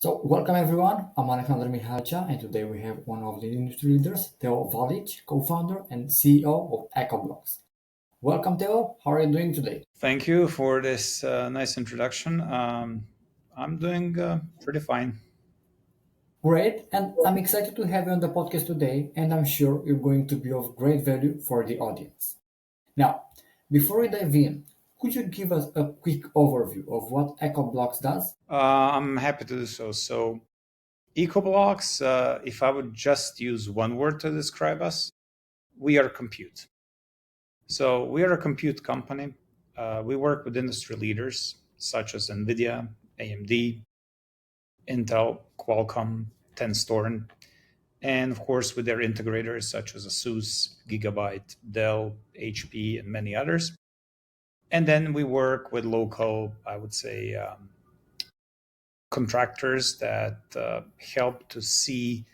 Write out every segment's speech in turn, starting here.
So, welcome everyone. I'm Alexander Mihalcha, and today we have one of the industry leaders, Theo Valich, co-founder and CEO of Ecoblox. Welcome, Theo. How are you doing today? Thank you for this nice introduction. I'm doing pretty fine. Great, and I'm excited to have you on the podcast today, and I'm sure you're going to be of great value for the audience. Now, before we dive in, could you give us a quick overview of what Ecoblox does? I'm happy to do so. So, Ecoblox, if I would just use one word to describe us, we are compute. So, we are a compute company. We work with industry leaders such as NVIDIA, AMD, Intel, Qualcomm, Tenstorrent, and of course with their integrators such as ASUS, Gigabyte, Dell, HP, and many others. And then we work with local, I would say, contractors that help to see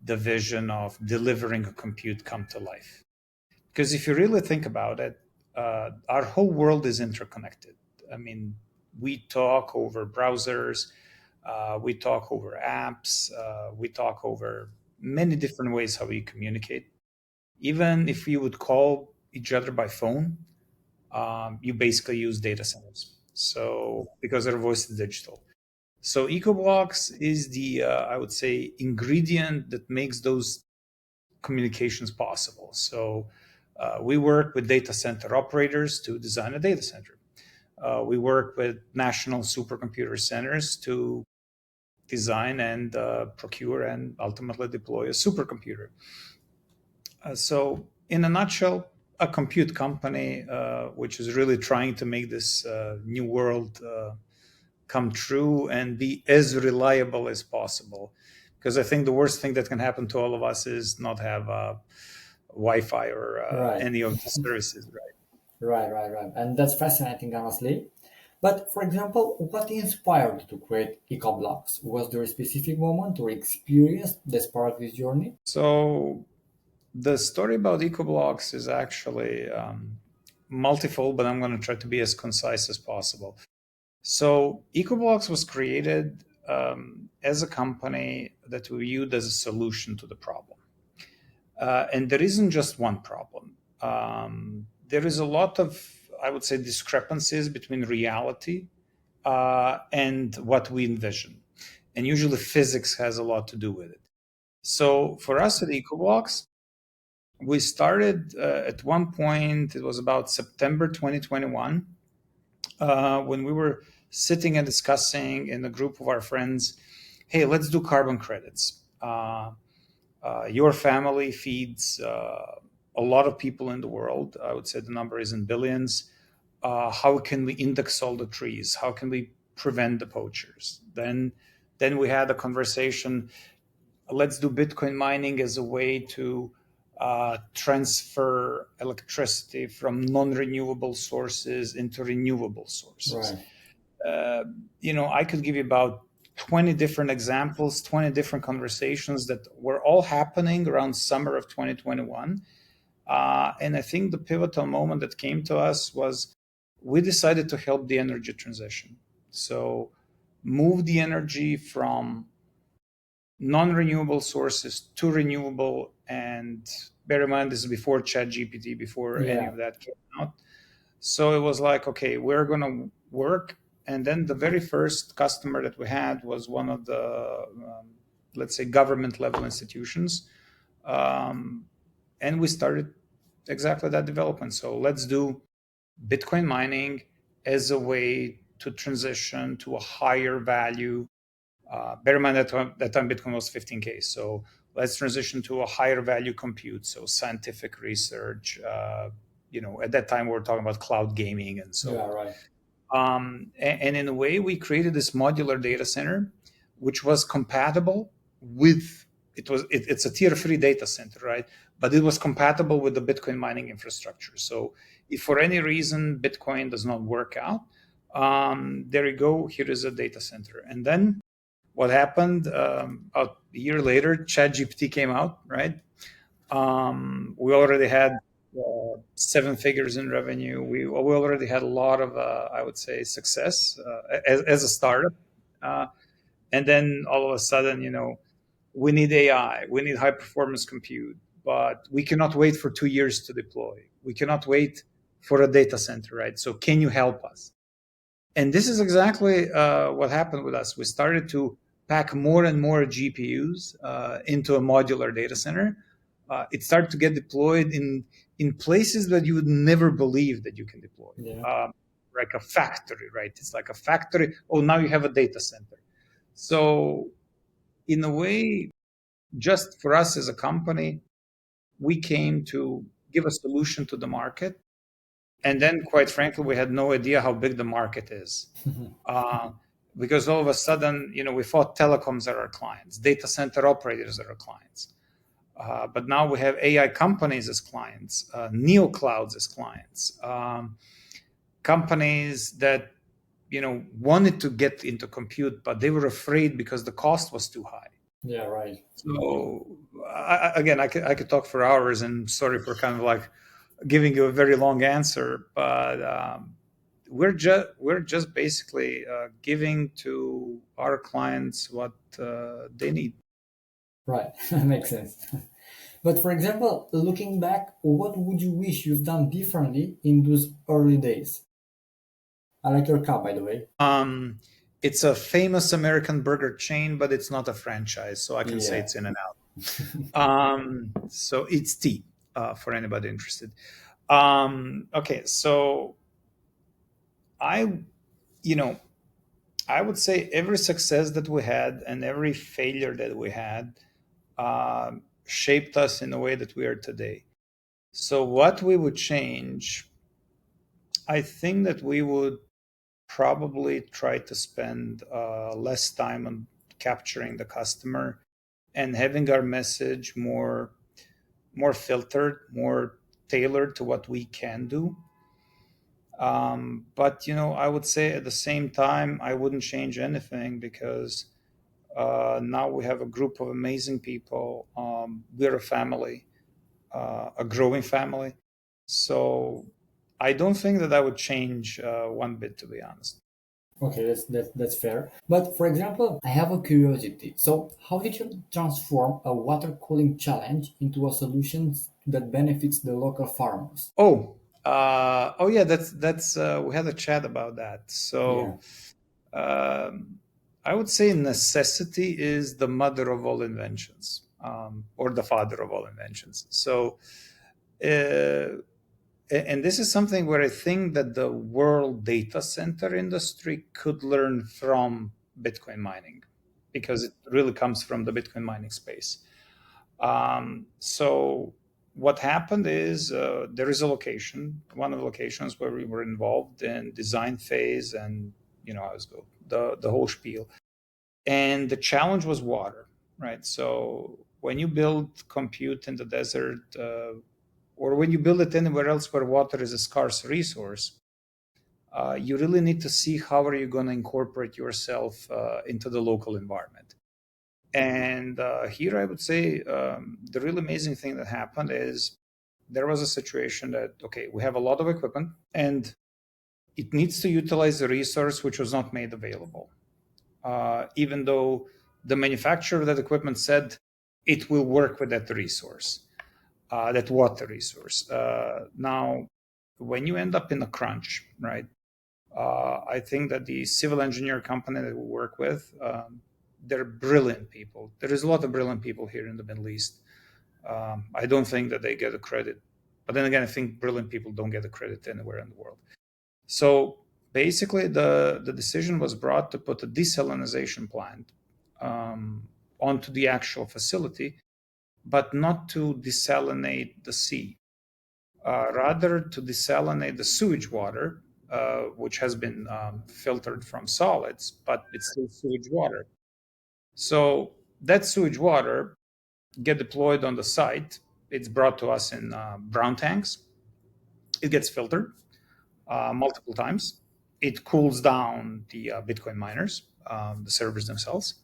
the vision of delivering a compute come to life. Because if you really think about it, our whole world is interconnected. I mean, we talk over browsers, we talk over apps, we talk over many different ways how we communicate. Even if you would call each other by phone, you basically use data centers. So because their voice is digital. So EcoBlocks is the, I would say, ingredient that makes those communications possible. So we work with data center operators to design a data center. We work with national supercomputer centers to design and procure and ultimately deploy a supercomputer. So in a nutshell, a compute company which is really trying to make this new world come true and be as reliable as possible. Because I think the worst thing that can happen to all of us is not have Wi-Fi or Right, any of the services, right? right. And that's fascinating, honestly. But for example, what inspired you to create Ecoblox? Was there a specific moment or experience that sparked this journey? So the story about EcoBlocks is actually multifold, but I'm going to try to be as concise as possible. So EcoBlocks was created as a company that we viewed as a solution to the problem. And there isn't just one problem. There is a lot of, I would say, discrepancies between reality and what we envision. And usually physics has a lot to do with it. So for us at EcoBlocks, we started at one point, it was about September 2021, when we were sitting and discussing in a group of our friends, hey, let's do carbon credits. Your family feeds a lot of people in the world. I would say the number is in billions. How can we index all the trees? How can we prevent the poachers? Then we had a conversation. Let's do Bitcoin mining as a way to transfer electricity from non-renewable sources into renewable sources. Right. I could give you about 20 different examples, 20 different conversations that were all happening around summer of 2021. And I think the pivotal moment that came to us was we decided to help the energy transition. So move the energy from non-renewable sources to renewable. And bear in mind, this is before ChatGPT, before any Yeah. of that came out. So it was like, okay, we're going to work. And then the very first customer that we had was one of the, let's say, government level institutions. And we started exactly that development. So let's do Bitcoin mining as a way to transition to a higher value. Bear in mind that time Bitcoin was 15K. So let's transition to a higher value compute. So scientific research. At that time we were talking about cloud gaming and so Yeah, on. right. And in a way, we created this modular data center, which was compatible with it's a tier 3 data center, right? But it was compatible with the Bitcoin mining infrastructure. So if for any reason Bitcoin does not work out, there you go. Here is a data center. And then what happened a year later, ChatGPT came out, right? We already had 7 figures in revenue. We already had a lot of, I would say, success as a startup. Uh, And then all of a sudden, we need AI, we need high performance compute, but we cannot wait for 2 years to deploy. We cannot wait for a data center, right? So can you help us? And this is exactly what happened with us. We started to pack more and more GPUs into a modular data center. It started to get deployed in places that you would never believe that you can deploy, Yeah. like a factory, right? It's like a factory. Oh, now you have a data center. So in a way, just for us as a company, we came to give a solution to the market. And then, quite frankly, we had no idea how big the market is. Uh, because all of a sudden, we thought telecoms are our clients, data center operators are our clients. But now we have AI companies as clients, neo clouds as clients, companies that wanted to get into compute, but they were afraid because the cost was too high. Yeah, right. So again, I could talk for hours, and sorry for kind of like giving you a very long answer, but we're just basically giving to our clients what they need. Right. Makes sense. But for example, looking back, what would you wish you've done differently in those early days? I like your cup, by the way. It's a famous American burger chain, but it's not a franchise, so I can say Yeah. it's in and out. So it's tea for anybody interested. Okay, so I, you know, I would say every success that we had and every failure that we had shaped us in the way that we are today. So, what we would change, I think that we would probably try to spend less time on capturing the customer and having our message more filtered, more tailored to what we can do. But I would say at the same time, I wouldn't change anything because now we have a group of amazing people. We're a family, a growing family. So I don't think that I would change one bit, to be honest. Okay, that's fair. But for example, I have a curiosity. So, how did you transform a water cooling challenge into a solution that benefits the local farmers? Oh yeah, that's we had a chat about that. Yeah. So I would say necessity is the mother of all inventions, or the father of all inventions. So, uh, and this is something where I think that the world data center industry could learn from Bitcoin mining, because it really comes from the Bitcoin mining space. So what happened is, there is a location, one of the locations where we were involved in design phase, and I was go the whole spiel. And the challenge was water, right? So when you build compute in the desert, or when you build it anywhere else where water is a scarce resource, you really need to see how are you going to incorporate yourself into the local environment. And here I would say, the really amazing thing that happened is there was a situation that, okay, we have a lot of equipment and it needs to utilize the resource which was not made available. Even though the manufacturer of that equipment said it will work with that resource, that water resource. Now, when you end up in a crunch, right? I think that the civil engineer company that we work with, they're brilliant people. There is a lot of brilliant people here in the Middle East. I don't think that they get the credit, but then again, I think brilliant people don't get the credit anywhere in the world. So basically, the decision was brought to put a desalinization plant onto the actual facility, but not to desalinate the sea, rather to desalinate the sewage water, which has been filtered from solids, but it's still sewage water. So that sewage water get deployed on the site. It's brought to us in brown tanks. It gets filtered multiple times. It cools down the Bitcoin miners, the servers themselves,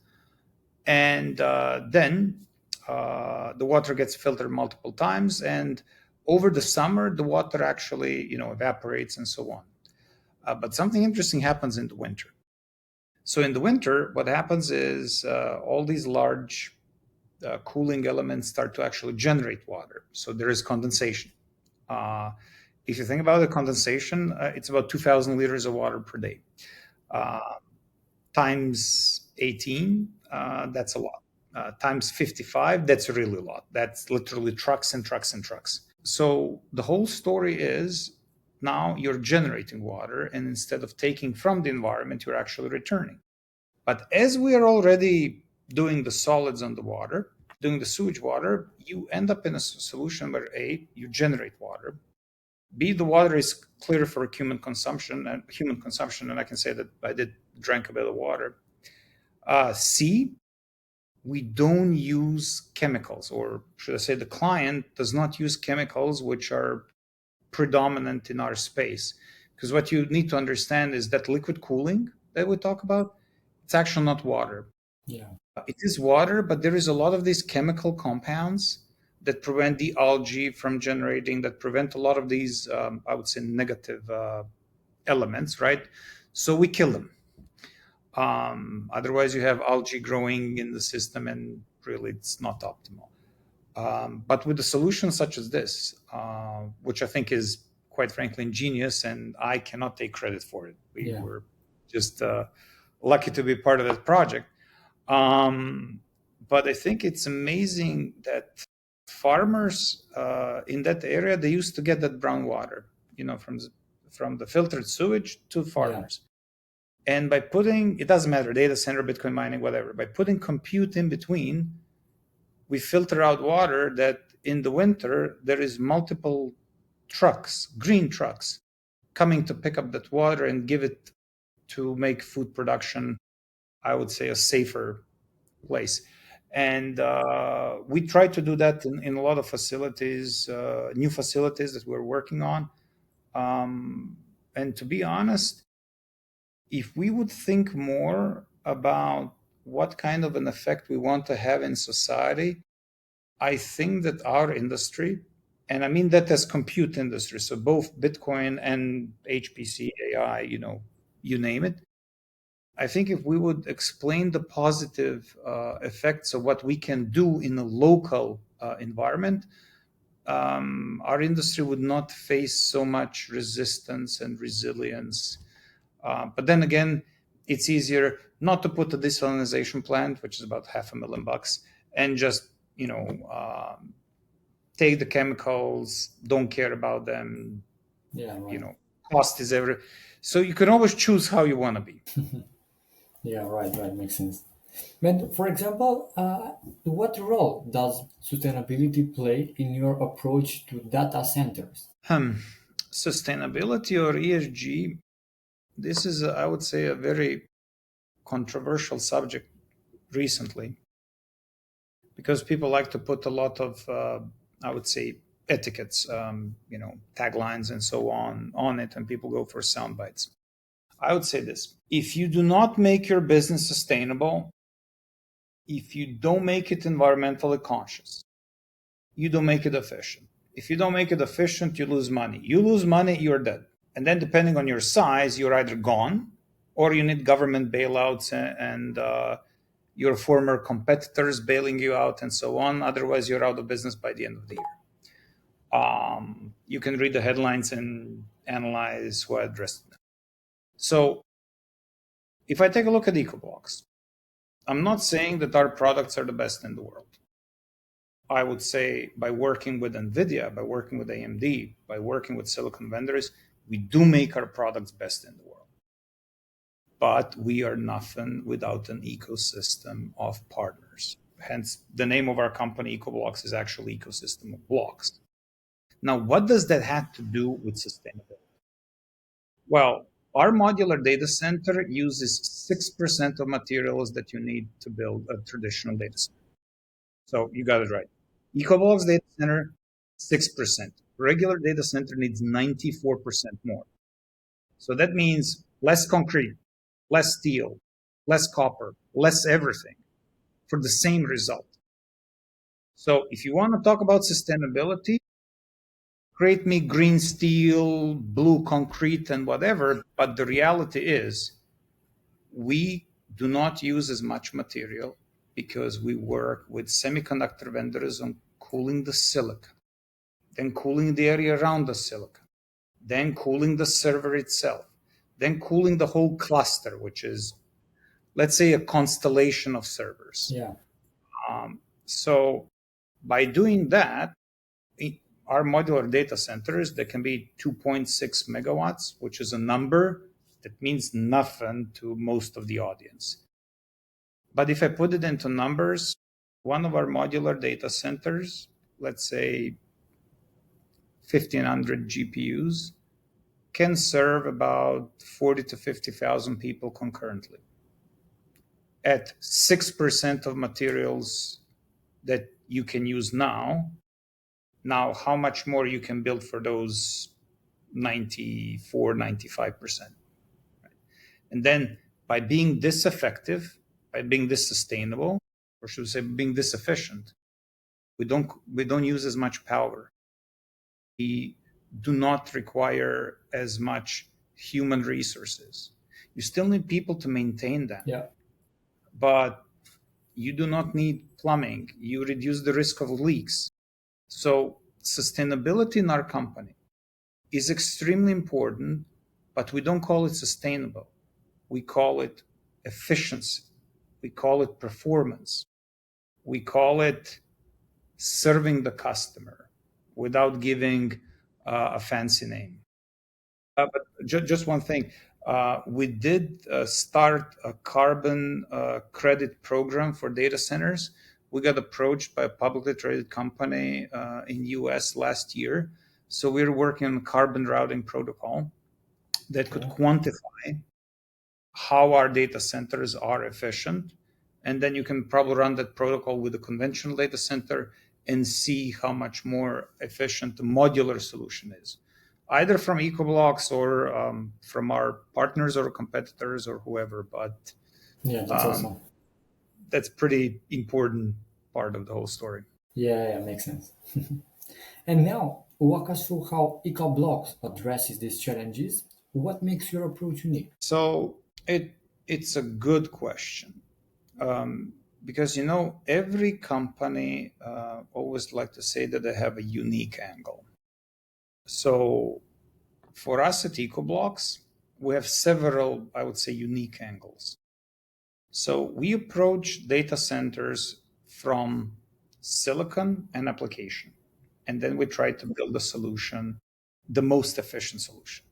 and then the water gets filtered multiple times. And over the summer, the water actually, evaporates and so on. But something interesting happens in the winter. So in the winter, what happens is all these large cooling elements start to actually generate water. So there is condensation. Uh, if you think about the condensation, it's about 2,000 liters of water per day. Uh, times 18, that's a lot. Times 55, that's really a lot. That's literally trucks and trucks and trucks. So the whole story is now you're generating water, and instead of taking from the environment, you're actually returning. But as we are already doing the solids on the water, doing the sewage water, you end up in a solution where A, you generate water, B, the water is clear for human consumption, and I can say that I did drink a bit of water. C, we don't use chemicals, or should I say, the client does not use chemicals which are predominant in our space. Because what you need to understand is that liquid cooling that we talk about, it's actually not water. Yeah. It is water, but there is a lot of these chemical compounds that prevent the algae from generating, that prevent a lot of these, I would say, negative elements, right? So we kill them. Otherwise, you have algae growing in the system, and really, it's not optimal. But with a solution such as this, which I think is quite frankly ingenious, and I cannot take credit for it. We Yeah. were just lucky to be part of that project. Um, but I think it's amazing that farmers in that area, they used to get that brown water, from the filtered sewage to Yeah. farmers. And by putting, it doesn't matter, data center, Bitcoin mining, whatever, by putting compute in between, we filter out water that in the winter there is multiple trucks, green trucks, coming to pick up that water and give it to make food production, I would say, a safer place. And we try to do that in a lot of facilities, new facilities that we're working on. And to be honest, if we would think more about what kind of an effect we want to have in society, I think that our industry, and I mean that as compute industry, so both Bitcoin and HPC, AI, you name it. I think if we would explain the positive effects of what we can do in a local environment, our industry would not face so much resistance and resilience. But then again, it's easier not to put a desalinization plant, which is about $500,000, and just take the chemicals, don't care about them. Yeah. You Right. know, cost is every. So you can always choose how you want to be. Yeah. Right. Right. Makes sense. But for example, what role does sustainability play in your approach to data centers? Hmm. Sustainability or ESG. This is, I would say, a very controversial subject recently because people like to put a lot of, I would say, etiquettes, taglines and so on it, and people go for sound bites. I would say this: if you do not make your business sustainable, if you don't make it environmentally conscious, you don't make it efficient. If you don't make it efficient, you lose money. You lose money, you're dead. And then, depending on your size, you're either gone or you need government bailouts and your former competitors bailing you out and so on. Otherwise, you're out of business by the end of the year. You can read the headlines and analyze who addressed them. So, if I take a look at Ecoblox, I'm not saying that our products are the best in the world. I would say by working with NVIDIA, by working with AMD, by working with silicon vendors, we do make our products best in the world. But we are nothing without an ecosystem of partners. Hence, the name of our company, Ecoblox, is actually ecosystem of blocks. Now, what does that have to do with sustainability? Well, our modular data center uses 6% of materials that you need to build a traditional data center. So you got it right. EcoVol's data center, 6%. Regular data center needs 94% more. So that means less concrete, less steel, less copper, less everything for the same result. So if you want to talk about sustainability, create me green steel, blue concrete, and whatever. But the reality is, we do not use as much material because we work with semiconductor vendors on cooling the silicon, then cooling the area around the silicon, then cooling the server itself, then cooling the whole cluster, which is, let's say, a constellation of servers. Yeah. So by doing that, our modular data centers, that can be 2.6 megawatts, which is a number that means nothing to most of the audience. But if I put it into numbers, one of our modular data centers, let's say 1,500 GPUs, can serve about 40 to 50,000 people concurrently at 6% of materials that you can use now. Now, how much more you can build for those 94, 95%? And then by being this effective, by being this sustainable, or should we say being this efficient, we don't use as much power. We do not require as much human resources. You still need people to maintain them, Yeah. but you do not need plumbing. You reduce the risk of leaks. So sustainability in our company is extremely important, but we don't call it sustainable. We call it efficiency. We call it performance. We call it serving the customer without giving a fancy name. But just one thing, we did start a carbon credit program for data centers. We got approached by a publicly traded company in US last year. So we're working on a carbon routing protocol that could quantify how our data centers are efficient. And then you can probably run that protocol with a conventional data center and see how much more efficient the modular solution is, either from Ecoblox or from our partners or competitors or whoever. But Yeah, that's awesome. that's pretty important part of the whole story. Yeah, makes sense. And now, walk us through how Ecoblox addresses these challenges. What makes your approach unique? So it's a good question. Because every company always like to say that they have a unique angle. So for us at Ecoblox, we have several, I would say, unique angles. So we approach data centers from silicon and application, and then we try to build a solution, the most efficient solution.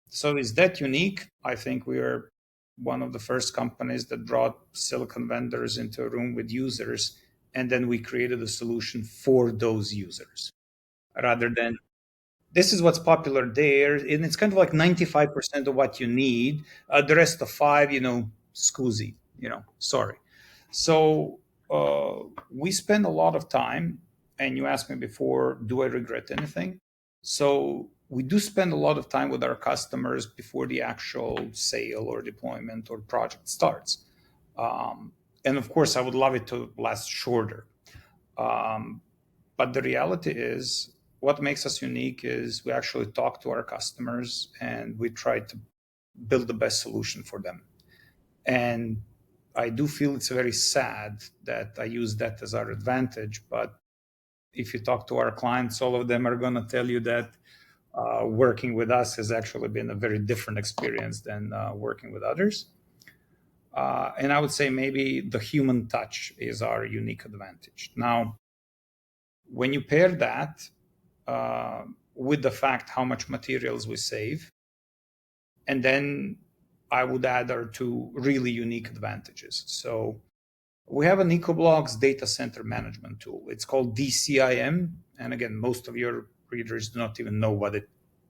So is that unique? I think we are one of the first companies that brought silicon vendors into a room with users, and then we created a solution for those users rather than this is what's popular there, and it's kind of like 95% of what you need. The rest of five, scoozy, sorry. So we spend a lot of time, and you asked me before, do I regret anything? So we do spend a lot of time with our customers before the actual sale or deployment or project starts. And of course, I would love it to last shorter. But the reality is, what makes us unique is we actually talk to our customers and we try to build the best solution for them. And I do feel it's very sad that I use that as our advantage. But if you talk to our clients, all of them are going to tell you that working with us has actually been a very different experience than working with others. And I would say maybe the human touch is our unique advantage. Now, when you pair that with the fact how much materials we save, and then I would add our two really unique advantages. So we have an Ecoblox data center management tool. It's called DCIM. And again, most of your readers do not even know what it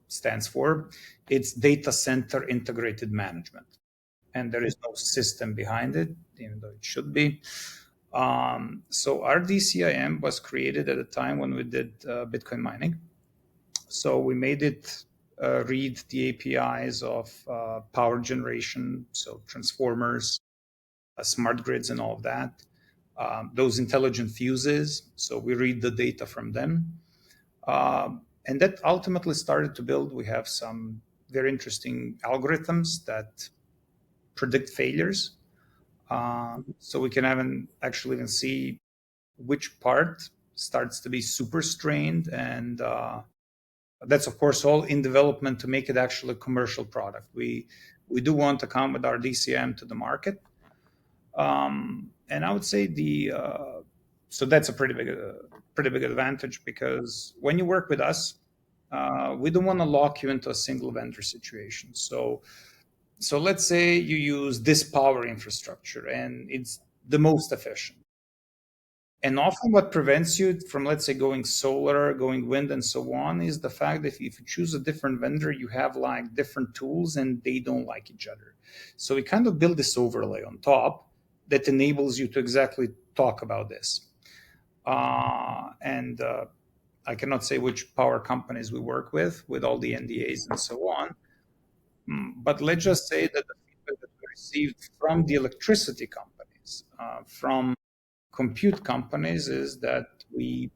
stands for. It's Data Center Integrated Management. And there is no system behind it, even though it should be. So our DCIM was created at a time when we did Bitcoin mining. So we made it read the APIs of power generation, so transformers, smart grids, and all of that. Those intelligent fuses, so we read the data from them. And that ultimately started to build. We have some very interesting algorithms that predict failures. So we can actually even see which part starts to be super strained, and that's of course all in development to make it actually a commercial product. We do want to come with our DCM to the market, and I would say so that's a pretty big advantage, because when you work with us, we don't want to lock you into a single vendor situation. So let's say you use this power infrastructure and it's the most efficient. And often what prevents you from, let's say, going solar, going wind, and so on, is the fact that if you choose a different vendor, you have like different tools and they don't like each other. So we kind of build this overlay on top that enables you to exactly talk about this. And I cannot say which power companies we work with all the NDAs and so on. But let's just say that the feedback that we received from the electricity companies, from compute companies, is that we,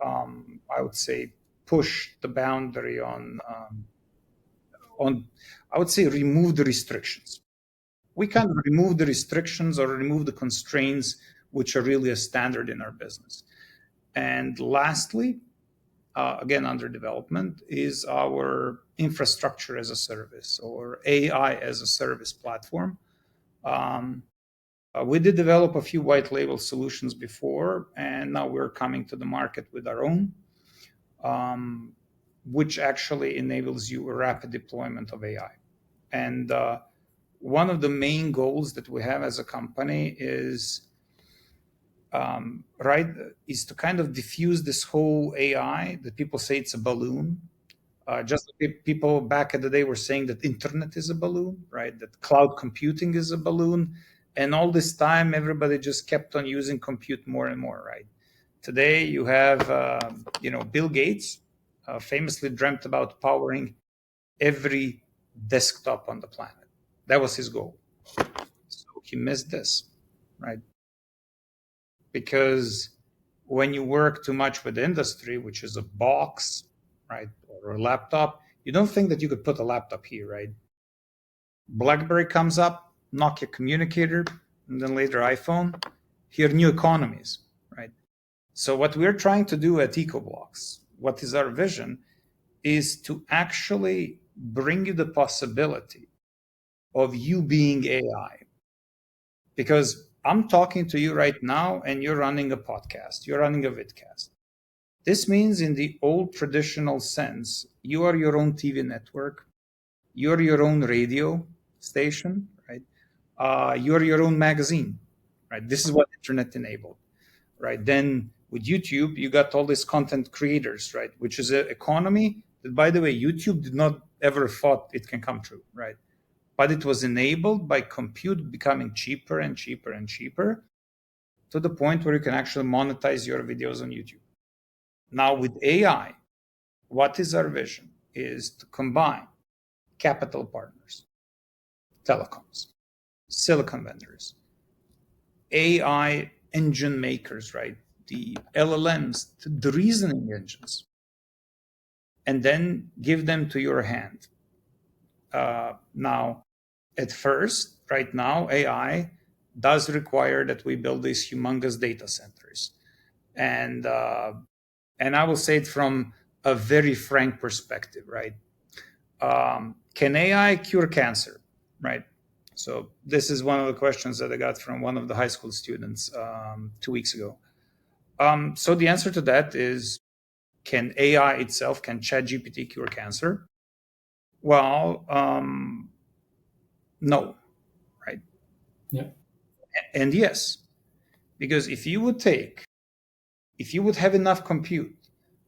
I would say, push the boundary on, I would say, remove the restrictions. We kind of remove the restrictions or remove the constraints, which are really a standard in our business. And lastly, again, under development, is our infrastructure as a service, or AI as a service platform. We did develop a few white label solutions before, and now we're coming to the market with our own, which actually enables you a rapid deployment of AI. And one of the main goals that we have as a company is is to kind of diffuse this whole AI that people say it's a balloon. Just like people back in the day were saying that internet is a balloon, right? That cloud computing is a balloon. And all this time, everybody just kept on using compute more and more, right? Today, you have, Bill Gates famously dreamt about powering every desktop on the planet. That was his goal. So he missed this, right? Because when you work too much with industry, which is a box, right, or a laptop, you don't think that you could put a laptop here, right? BlackBerry comes up, Nokia communicator, and then later iPhone. Here, new economies, right? So what we're trying to do at Ecoblox, what is our vision, is to actually bring you the possibility of you being AI. Because I'm talking to you right now and you're running a podcast, you're running a vidcast. This means, in the old traditional sense, you are your own TV network, you're your own radio station, right? You're your own magazine, right? This is what internet enabled, right? Then with YouTube, you got all these content creators, right? Which is an economy that, by the way, YouTube did not ever thought it can come true, right? But it was enabled by compute becoming cheaper and cheaper and cheaper, to the point where you can actually monetize your videos on YouTube. Now with AI, what is our vision is to combine capital partners, telecoms, silicon vendors, AI engine makers, right? The LLMs, the reasoning engines, and then give them to your hand. Now, at first, right now, AI does require that we build these humongous data centers. And I will say it from a very frank perspective, right? Can AI cure cancer, right? So this is one of the questions that I got from one of the high school students 2 weeks ago. So the answer to that is, can AI itself, can ChatGPT cure cancer? Well, no, right? Yeah. And yes, because if you would have enough compute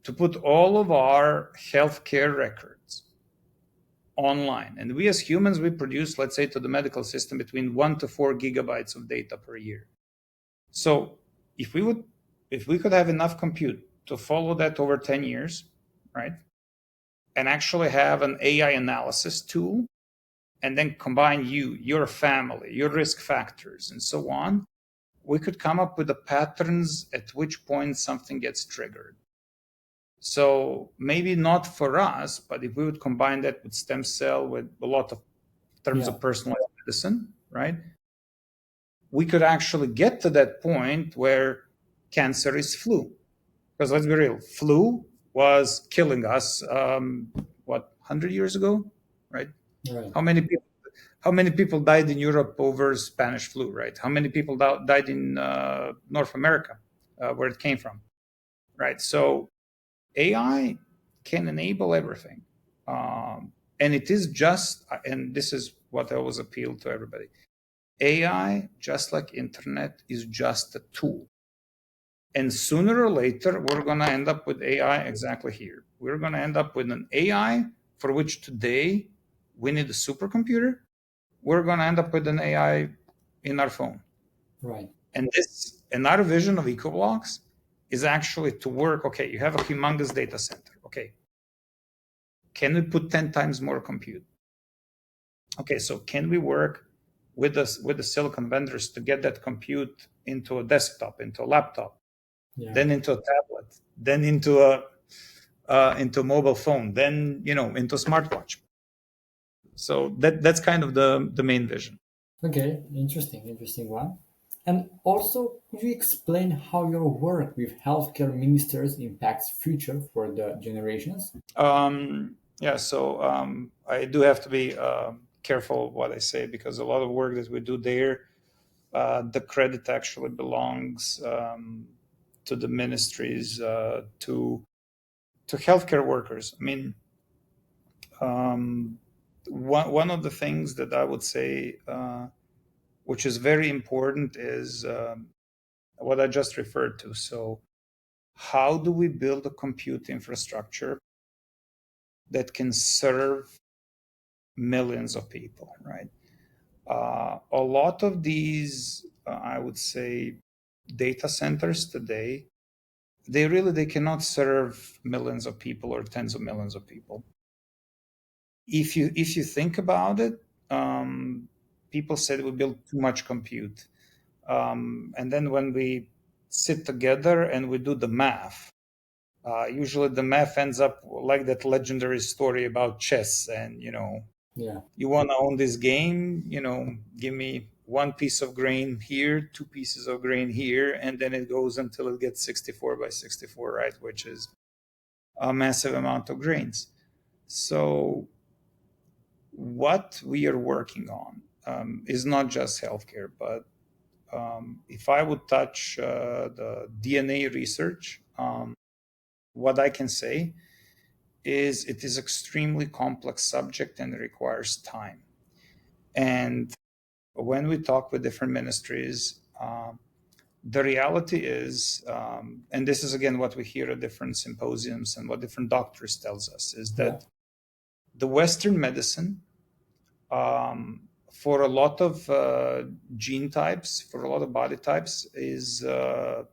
to put all of our healthcare records online, and we as humans, we produce, let's say, to the medical system between 1 to 4 gigabytes of data per year. So if we could have enough compute to follow that over 10 years, right, and actually have an AI analysis tool, and then combine your family, your risk factors, and so on, we could come up with the patterns at which point something gets triggered. So maybe not for us, but if we would combine that with stem cell, with a lot of terms of personalized medicine, right? we could actually get to that point where cancer is flu. Because let's be real, flu was killing us, 100 years ago, right? Right. How many people? How many people died in Europe over Spanish flu, right? How many people died in North America, where it came from, right? So AI can enable everything, and it is just, and this is what I always appeal to everybody. AI, just like internet, is just a tool. And sooner or later, we're going to end up with AI exactly here. We're going to end up with an AI for which today we need a supercomputer. We're going to end up with an AI in our phone. Right. And our vision of Ecoblox is actually to work. Okay, you have a humongous data center. Okay, can we put 10 times more compute? Okay, so can we work with the silicon vendors to get that compute into a desktop, into a laptop, Yeah. then into a tablet, then into a mobile phone, then into a smartwatch. So that's kind of the main vision. Okay. Interesting one. And also, could you explain how your work with healthcare ministers impacts future for the generations? Yeah, so I do have to be careful what I say, because a lot of work that we do there, the credit actually belongs to the ministries, to healthcare workers. I mean, um, one of the things that I would say, which is very important, is what I just referred to. So, how do we build a compute infrastructure that can serve millions of people, right? A lot of these, I would say, data centers today, they cannot serve millions of people or tens of millions of people. If you think about it, people said we build too much compute, and then when we sit together and we do the math, usually the math ends up like that legendary story about chess. And Yeah. you want to own this game, give me one piece of grain here, two pieces of grain here, and then it goes until it gets 64 by 64, right? Which is a massive amount of grains. So what we are working on is not just healthcare, but if I would touch the DNA research, what I can say is it is extremely complex subject and it requires time. And when we talk with different ministries, the reality is, and this is again what we hear at different symposiums and what different doctors tells us, is Yeah. that the Western medicine, for a lot of gene types, for a lot of body types, is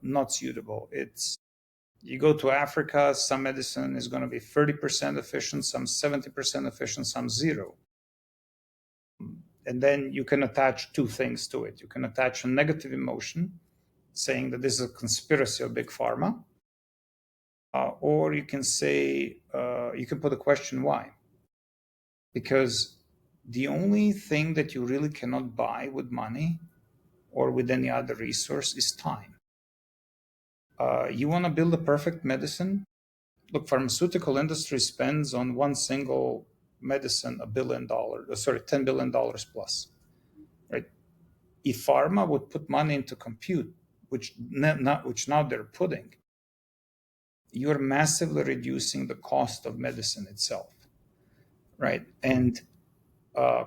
not suitable. It's You go to Africa, some medicine is going to be 30% efficient, some 70% efficient, some zero. And then you can attach two things to it. You can attach a negative emotion, saying that this is a conspiracy of big pharma, or you can say, you can put a question why. Because the only thing that you really cannot buy with money or with any other resource is time. You want to build a perfect medicine. Look, pharmaceutical industry spends on one single medicine $1 billion, sorry, $10 billion plus, right? If pharma would put money into compute, which now they're putting, you're massively reducing the cost of medicine itself, right? And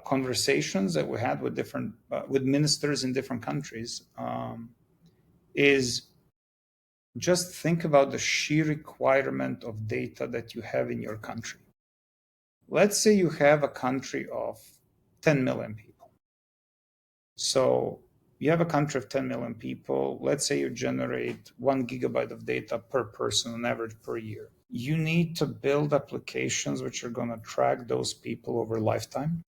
conversations that we had with different with ministers in different countries, is just think about the sheer requirement of data that you have in your country. Let's say you have a country of 10 million people. So you have a country of 10 million people. Let's say you generate 1 gigabyte of data per person on average per year. You need to build applications which are going to track those people over lifetime.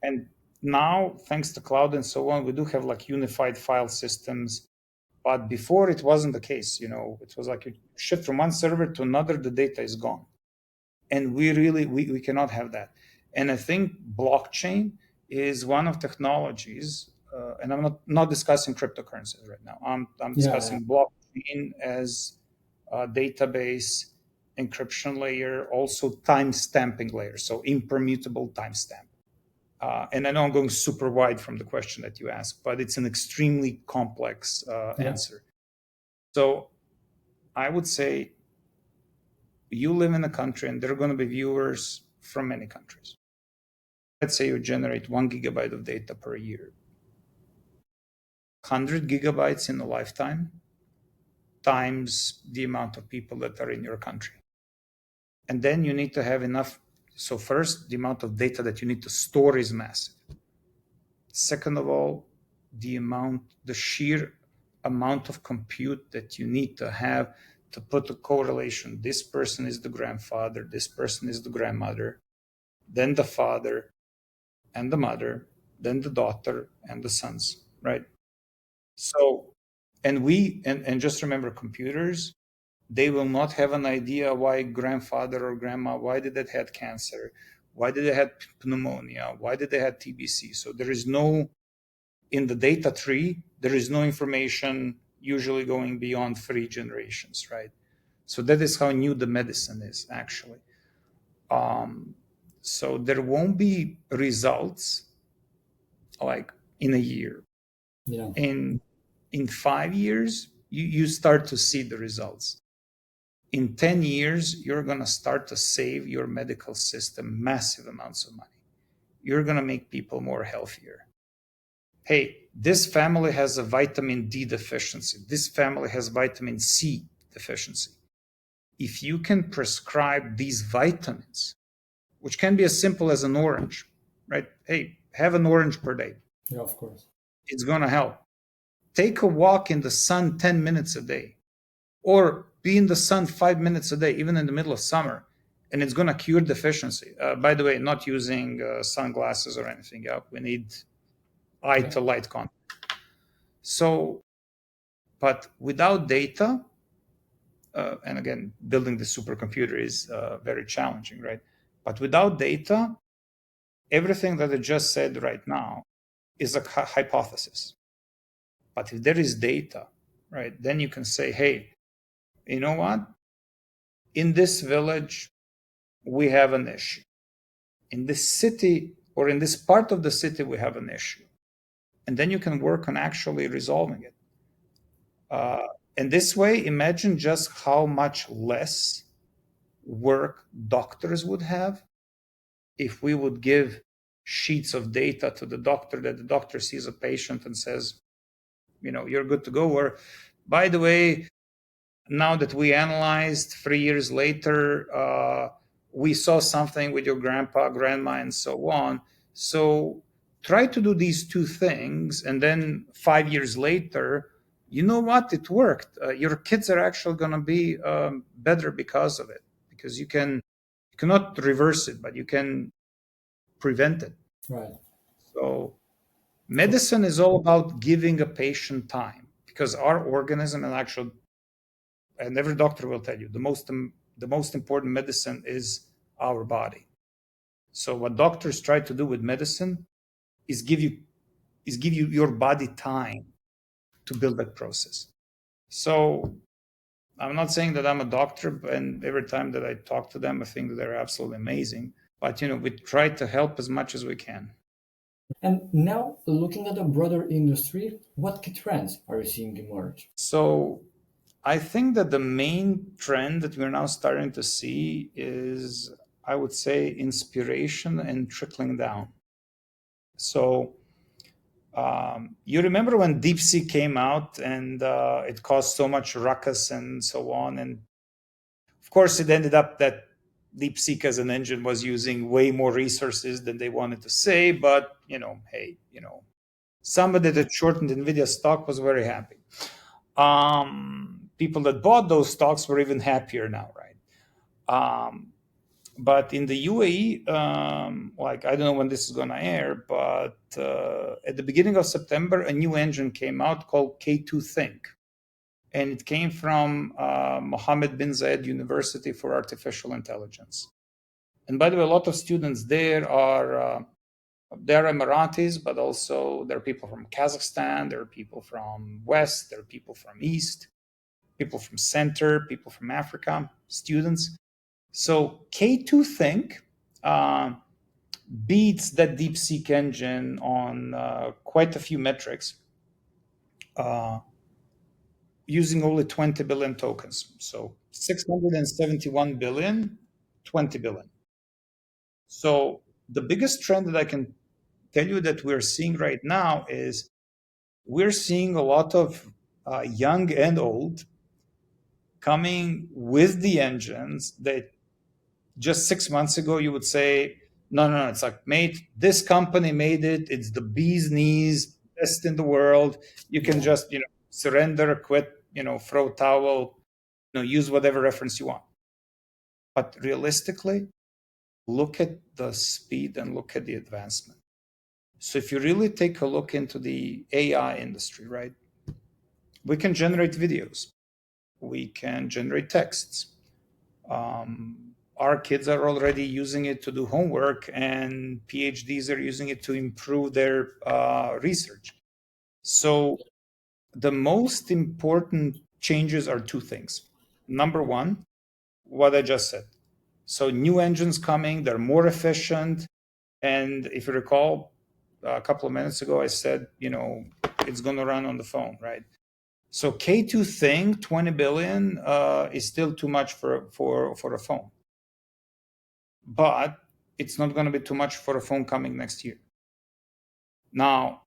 And now, thanks to cloud and so on, we do have like unified file systems. But before it wasn't the case. It was like you shift from one server to another, the data is gone. And we cannot have that. And I think blockchain is one of technologies and I'm not discussing cryptocurrencies right now. I'm Yeah, yeah, discussing blockchain as a database, encryption layer, also time stamping layer, so impermutable timestamp. And I know I'm going super wide from the question that you asked, but it's an extremely complex yeah, answer. So I would say you live in a country and there are going to be viewers from many countries. Let's say you generate 1 gigabyte of data per year, 100 gigabytes in a lifetime times the amount of people that are in your country. And then you need to have enough. So, first, the amount of data that you need to store is massive. Second of all, the sheer amount of compute that you need to have to put a correlation. This person is the grandfather, this person is the grandmother, then the father and the mother, then the daughter and the sons, right? So, and just remember, computers, they will not have an idea why grandfather or grandma, why did they had cancer, why did they had pneumonia, why did they had TBC. So there is no, in the data tree, there is no information usually going beyond 3 generations, right? So that is how new the medicine is actually. So there won't be results like in a year. yeah. In 5 years, you start to see the results. In 10 years, you're going to start to save your medical system massive amounts of money. You're going to make people more healthier. Hey, this family has a vitamin D deficiency. This family has vitamin C deficiency. If you can prescribe these vitamins, which can be as simple as an orange, right? Hey, have an orange per day. Yeah, of course. It's going to help. Take a walk in the sun 10 minutes a day, or be in the sun 5 minutes a day, even in the middle of summer, and it's going to cure deficiency. By the way, not using sunglasses or anything else. We need eye Yeah, to light contact. So, but without data, and again, building the supercomputer is very challenging, right? But without data, everything that I just said right now is a hypothesis. But if there is data, right, then you can say, hey, you know what? In this village, we have an issue. In this city or in this part of the city, we have an issue. And then you can work on actually resolving it. Uh, and this way, imagine just how much less work doctors would have if we would give sheets of data to the doctor, that the doctor sees a patient and says, you're good to go. Or, by the way, now that we analyzed 3 years later, we saw something with your grandpa, grandma, and so on. So try to do these two things. And then 5 years later, you know what? It worked. Your kids are actually going to be better because of it, because you cannot reverse it, but you can prevent it. right. So medicine is all about giving a patient time, because our organism, and actually, and every doctor will tell you, the most important medicine is our body. So what doctors try to do with medicine is give you your body time to build that process. So I'm not saying that I'm a doctor, and every time that I talk to them, I think that they're absolutely amazing. But we try to help as much as we can. And now, looking at the broader industry, what key trends are you seeing emerge? So I think that the main trend that we're now starting to see is, I would say, inspiration and trickling down. So you remember when DeepSeek came out and it caused so much ruckus and so on. And of course, it ended up that DeepSeek as an engine was using way more resources than they wanted to say. But, hey, somebody that shortened NVIDIA stock was very happy. People that bought those stocks were even happier now, right? But in the UAE, like, I don't know when this is going to air, but at the beginning of September, a new engine came out called K2 Think. And it came from Mohammed bin Zayed University for Artificial Intelligence. And by the way, a lot of students there are There are Emiratis, but also there are people from Kazakhstan, there are people from West, there are people from East, people from Center, people from Africa, students. So K2 Think uh, beats that DeepSeek engine on quite a few metrics, uh, using only 20 billion tokens. So 671 billion, 20 billion. So the biggest trend that I can tell you that we're seeing right now is we're seeing a lot of young and old coming with the engines that just 6 months ago you would say, no, no, no, it's like, mate, this company made it. It's the bee's knees, best in the world. You can Yeah. just, surrender, quit, throw towel, use whatever reference you want. But realistically, look at the speed and look at the advancement. So if you really take a look into the AI industry, right, we can generate videos, we can generate texts. Our kids are already using it to do homework, and PhDs are using it to improve their research. So the most important changes are two things. Number one, what I just said. So new engines coming, they're more efficient. And if you recall, a couple of minutes ago, I said, it's going to run on the phone, right? So K2 thing, 20 billion is still too much for a phone. But it's not going to be too much for a phone coming next year. Now,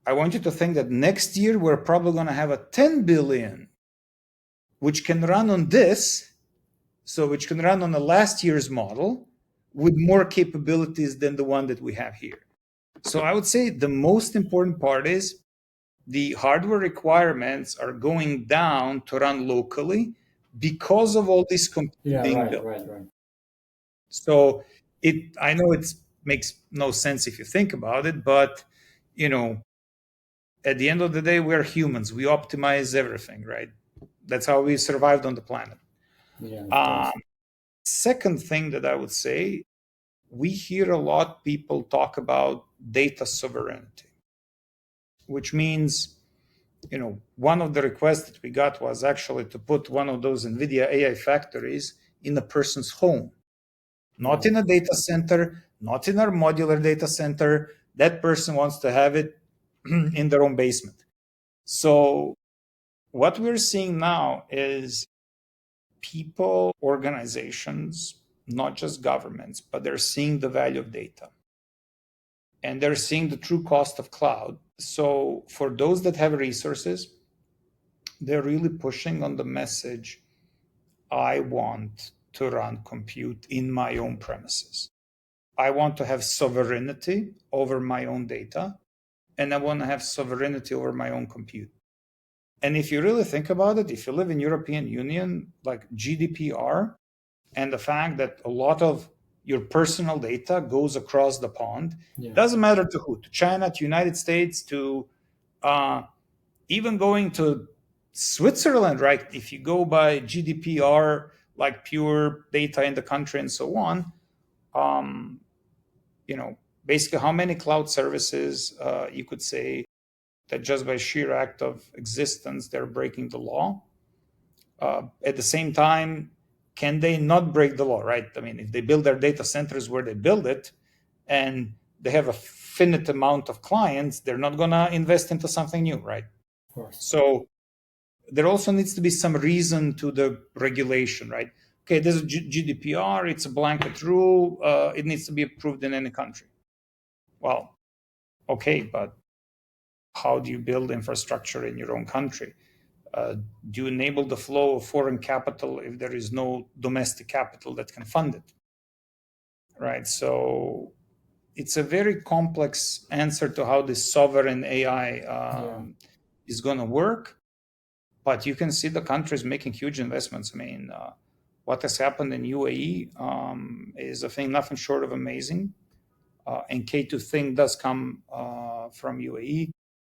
I want you to think that next year we're probably going to have a 10 billion, which can run on this, so which can run on the last year's model with more capabilities than the one that we have here. So I would say the most important part is the hardware requirements are going down to run locally because of all this compute Yeah, being right, built. right, right. So I know it makes no sense if you think about it, but you know, at the end of the day, we're humans. We optimize everything, right? That's how we survived on the planet. Yeah, of Um, course. Second thing that I would say, we hear a lot people talk about data sovereignty, which means, one of the requests that we got was actually to put one of those NVIDIA AI factories in a person's home, not Yeah, in a data center, not in a modular data center. That person wants to have it in their own basement. So, what we're seeing now is people, organizations, not just governments, but they're seeing the value of data and they're seeing the true cost of cloud. So, for those that have resources, they're really pushing on the message, I want to run compute in my own premises. I want to have sovereignty over my own data, and I want to have sovereignty over my own compute. And if you really think about it, if you live in European Union, like GDPR, and the fact that a lot of your personal data goes across the pond, yeah, doesn't matter to who, to China, to United States, to uh, even going to Switzerland, right? If you go by GDPR, like pure data in the country and so on, um, basically how many cloud services you could say that just by sheer act of existence they're breaking the law. At the same time, can they not break the law, right? I mean, if they build their data centers where they build it and they have a finite amount of clients, they're not going to invest into something new, right? of course. So there also needs to be some reason to the regulation, right? Okay, there's a GDPR, it's a blanket rule, it needs to be approved in any country. Well, okay, but how do you build infrastructure in your own country? Uh, do you enable the flow of foreign capital if there is no domestic capital that can fund it? Right. So it's a very complex answer to how this sovereign AI Yeah, is going to work. But you can see the countries making huge investments. I mean, what has happened in UAE is a thing nothing short of amazing. And K2 thing does come from UAE.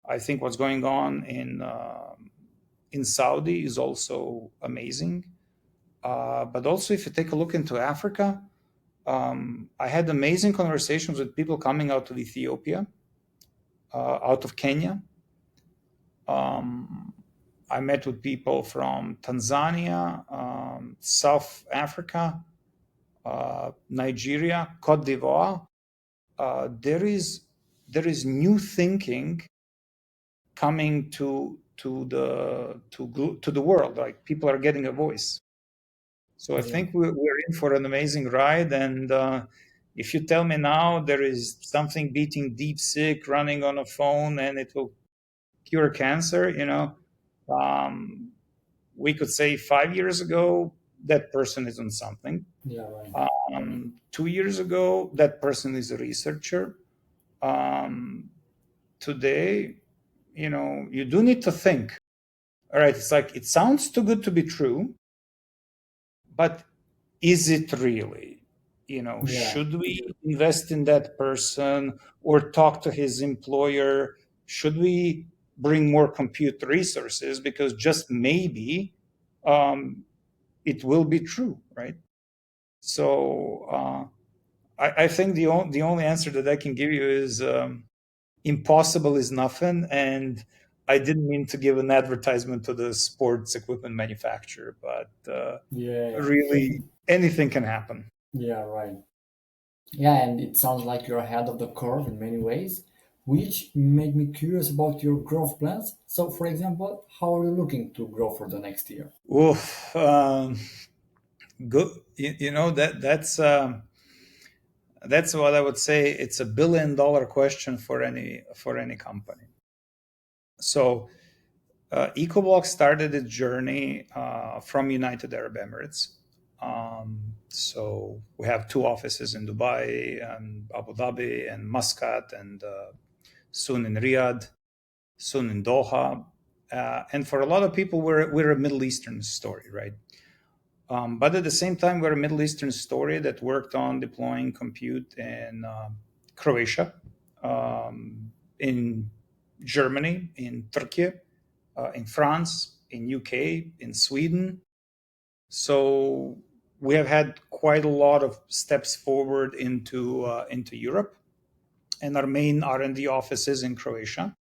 I think what's going on in Saudi is also amazing. But also, if you take a look into Africa, I had amazing conversations with people coming out of Ethiopia, out of Kenya. Um, I met with people from Tanzania, South Africa, Nigeria, Cote d'Ivoire. There is new thinking coming to the world. Like people are getting a voice. So I Yeah, think we're in for an amazing ride. And if you tell me now there is something beating deep sick running on a phone and it will cure cancer, um, we could say 5 years ago that person is on something. yeah, right. 2 years ago that person is a researcher. Um, Today, you do need to think. All right, it's like it sounds too good to be true, but is it really? Yeah, Should we invest in that person or talk to his employer? Should we bring more compute resources? Because just maybe um, it will be true, right? So I think the only answer that I can give you is impossible is nothing. And I didn't mean to give an advertisement to the sports equipment manufacturer, but yeah, really anything can happen. yeah, right. Yeah, and it sounds like you're ahead of the curve in many ways, which made me curious about your growth plans. So, for example, how are you looking to grow for the next year? Oof, good. That's what I would say. It's $1 billion question for any company. So Ecoblox started its journey from United Arab Emirates. So we have two offices in Dubai and Abu Dhabi and Muscat and soon in Riyadh, soon in Doha. And for a lot of people, we're a Middle Eastern story, right? But at the same time, we're a Middle Eastern story that worked on deploying compute in Croatia, in Germany, in Turkey, in France, in UK, in Sweden. So we have had quite a lot of steps forward into Europe, and our main R&D office is in Croatia.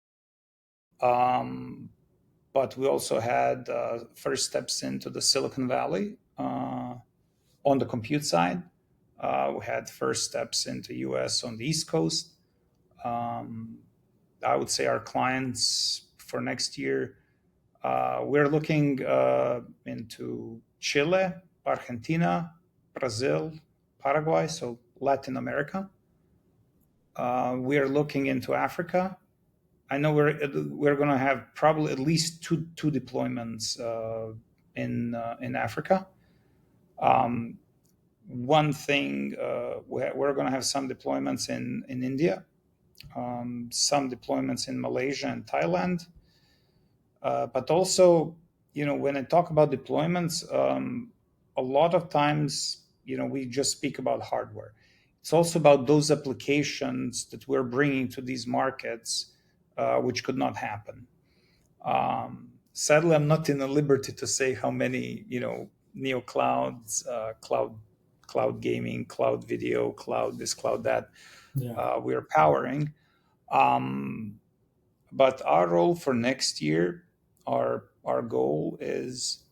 Um, but we also had first steps into the Silicon Valley on the compute side. We had first steps into US on the East Coast. Um, I would say our clients for next year, we're looking into Chile, Argentina, Brazil, Paraguay, so Latin America. We are looking into Africa. I know we're going to have probably at least two deployments in Africa. Um, One thing, we're going to have some deployments in India, some deployments in Malaysia and Thailand. But also, when I talk about deployments, a lot of times, we just speak about hardware. It's also about those applications that we're bringing to these markets, which could not happen. Sadly, I'm not in the liberty to say how many, neo clouds, cloud gaming, cloud video, cloud this, cloud that, Yeah, we're powering. Um, but our role for next year, our goal is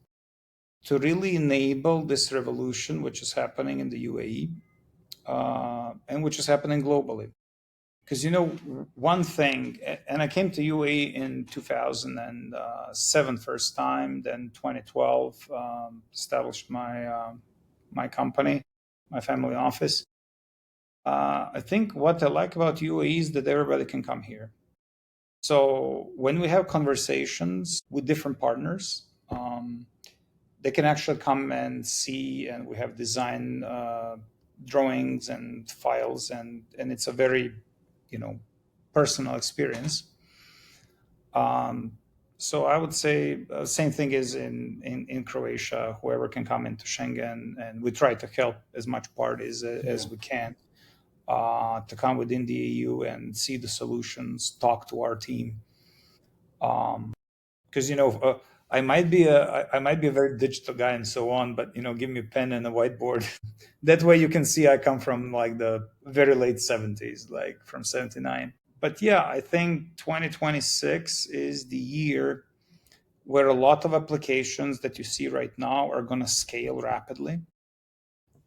to really enable this revolution, which is happening in the UAE, and which is happening globally. Because one thing, and I came to UAE in 2007 first time, then 2012 established my company, my family office. I think what I like about UAE is that everybody can come here. So when we have conversations with different partners, they can actually come and see, and we have design drawings and files, and it's a very, personal experience. So I would say same thing is in Croatia. Whoever can come into Schengen, and we try to help as much parties yeah, as we can to come within the EU and see the solutions, talk to our team. Because I might be a very digital guy and so on, but give me a pen and a whiteboard. That way you can see I come from like the very late 70s, like from 79. But yeah, I think 2026 is the year where a lot of applications that you see right now are going to scale rapidly.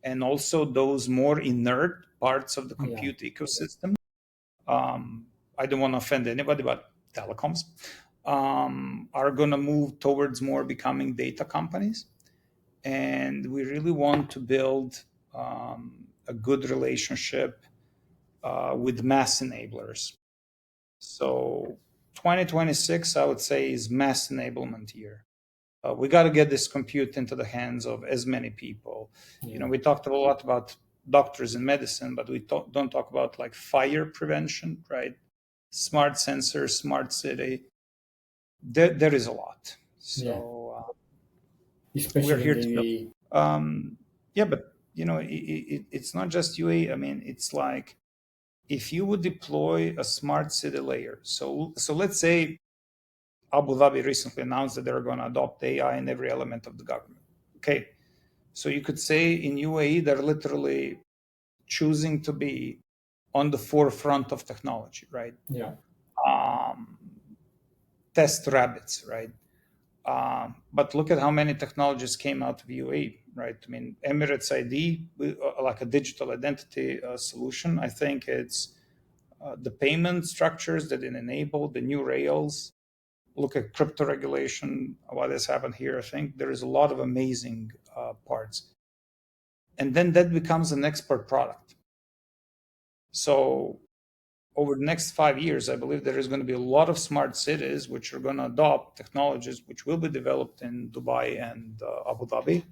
And also those more inert parts of the Yeah. compute ecosystem. Um, I don't want to offend anybody, but telecoms are going to move towards more becoming data companies. And we really want to build a good relationship with mass enablers. So 2026, I would say, is mass enablement year. We got to get this compute into the hands of as many people. Yeah. We talked a lot about doctors in medicine, but we don't talk about like fire prevention, right? Smart sensors, smart city. There is a lot. Yeah. So we're Especially in here the to build. UAE. Yeah, but it's not just UAE. I mean, it's like if you would deploy a smart city layer. So let's say Abu Dhabi recently announced that they're going to adopt AI in every element of the government. Okay, so you could say in UAE they're literally choosing to be on the forefront of technology, right? Yeah. Um, Test rabbits, right? But look at how many technologies came out of UAE, right? I mean, Emirates ID, like a digital identity solution. I think it's the payment structures that it enabled, the new rails. Look at crypto regulation, what has happened here. I think there is a lot of amazing parts. And then that becomes an export product. So over the next 5 years, I believe there is going to be a lot of smart cities which are going to adopt technologies which will be developed in Dubai and Abu Dhabi,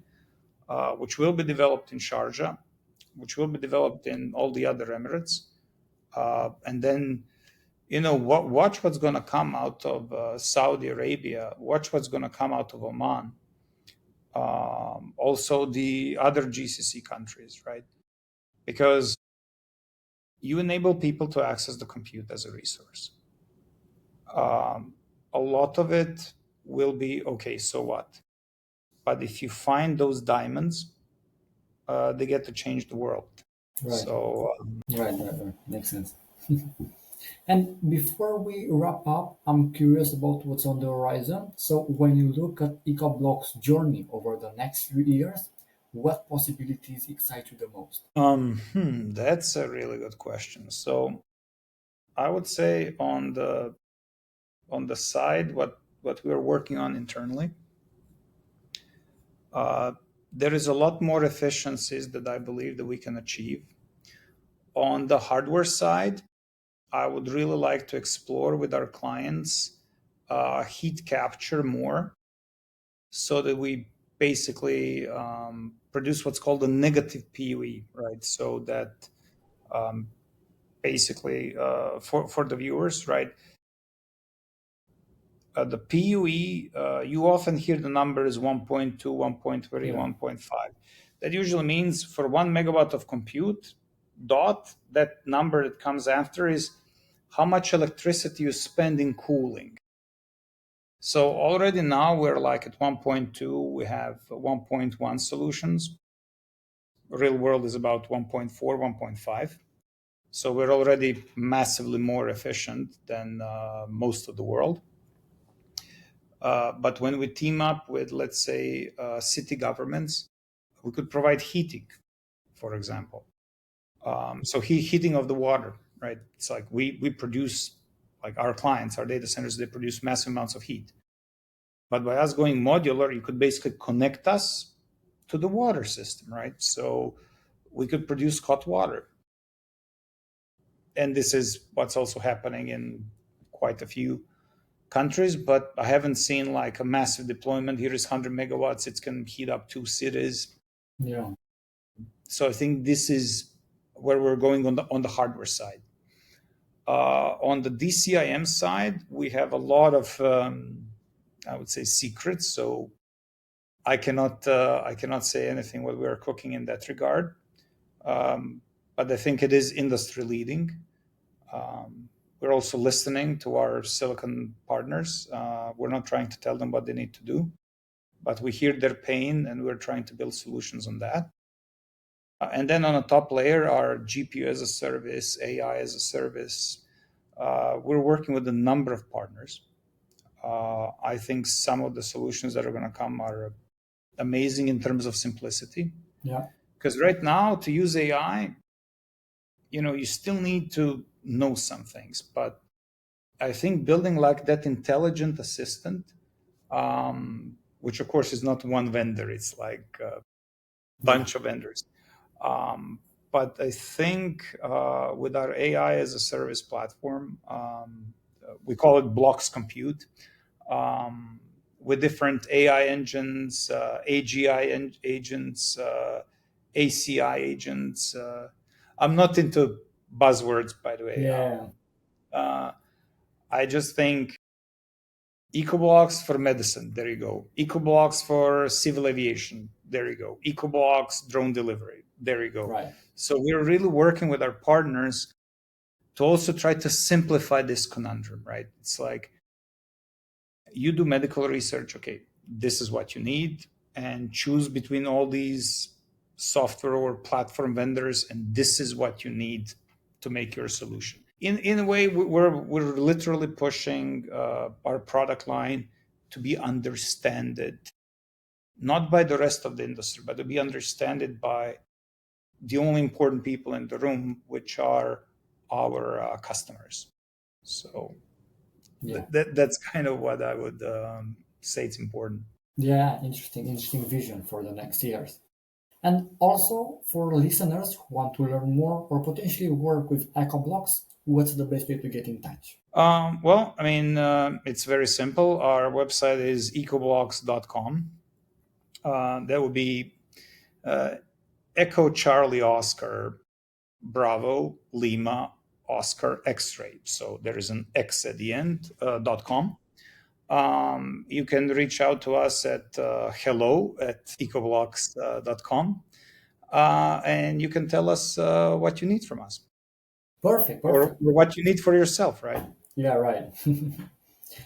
which will be developed in Sharjah, which will be developed in all the other Emirates. And then, watch what's going to come out of Saudi Arabia, watch what's going to come out of Oman, also the other GCC countries, right? Because you enable people to access the compute as a resource. A lot of it will be okay, so what? But if you find those diamonds, they get to change the world. Right. So, Right. Makes sense. And before we wrap up, I'm curious about what's on the horizon. So, when you look at Ecoblock's journey over the next few years, what possibilities excite you the most? that's a really good question. So, I would say on the side, what we are working on internally, uh, there is a lot more efficiencies that I believe that we can achieve. On the hardware side, I would really like to explore with our clients heat capture more so that we basically produce what's called a negative PUE, right? So that um, basically for the viewers, right? The PUE, you often hear the number is 1.2, 1.3, Yeah. 1.5. That usually means for 1 megawatt of compute, dot, that number that comes after is how much electricity you spend in cooling. So already now we're like at 1.2, we have 1.1 solutions. Real world is about 1.4, 1.5. So we're already massively more efficient than most of the world. But when we team up with, let's say, city governments, we could provide heating, for example. So heating of the water, right? It's like we produce, like our clients, our data centers, they produce massive amounts of heat. But by us going modular, you could basically connect us to the water system, right? So we could produce hot water. And this is what's also happening in quite a few countries, but I haven't seen like a massive deployment. Here is 100 megawatts. It can heat up 2 cities. Yeah. So I think this is where we're going on the hardware side. On the DCIM side, we have a lot of, I would say, secrets. So I cannot say anything what we are cooking in that regard. But I think it is industry leading. Um, We're also listening to our silicon partners. We're not trying to tell them what they need to do, but we hear their pain and we're trying to build solutions on that. And then on a top layer, our GPU as a service, AI as a service. We're working with a number of partners. I think some of the solutions that are going to come are amazing in terms of simplicity. Yeah. Because right now, to use AI, you still need to know some things. But I think building like that intelligent assistant, which of course is not one vendor, it's like a Yeah. bunch of vendors. But I think with our AI as a service platform, we call it Blocks Compute, um, with different AI engines, agents, ACI agents. I'm not into buzzwords, by the way. Yeah. Uh, I just think Ecoblox for medicine, there you go. Ecoblox for civil aviation, there you go. Ecoblox drone delivery, there you go. Right. So we're really working with our partners to also try to simplify this conundrum, right? It's like you do medical research, okay, this is what you need, and choose between all these software or platform vendors, and this is what you need to make your solution. In a way, we're literally pushing our product line to be understood, not by the rest of the industry, but to be understood by the only important people in the room, which are our customers. So Yeah. that's kind of what I would say it's important. Yeah. Interesting vision for the next years. And also for listeners who want to learn more or potentially work with Ecoblox, what's the best way to get in touch? Well, I mean, it's very simple. Our website is ecoblox.com. That would be uh, Echo Charlie Oscar Bravo Lima Oscar X-ray. So there is an X at the end, .com. You can reach out to us at hello@ecoblox.com, and you can tell us what you need from us, Perfect. or Perfect. what you need for yourself, right? Yeah. Right.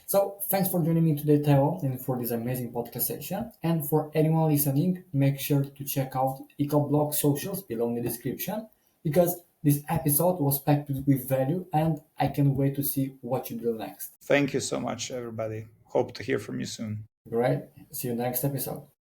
So thanks for joining me today, Theo, and for this amazing podcast session. And for anyone listening, make sure to check out EcoBlog socials below in the description because this episode was packed with value and I can't wait to see what you do next. Thank you so much, everybody. Hope to hear from you soon. Great. See you next episode.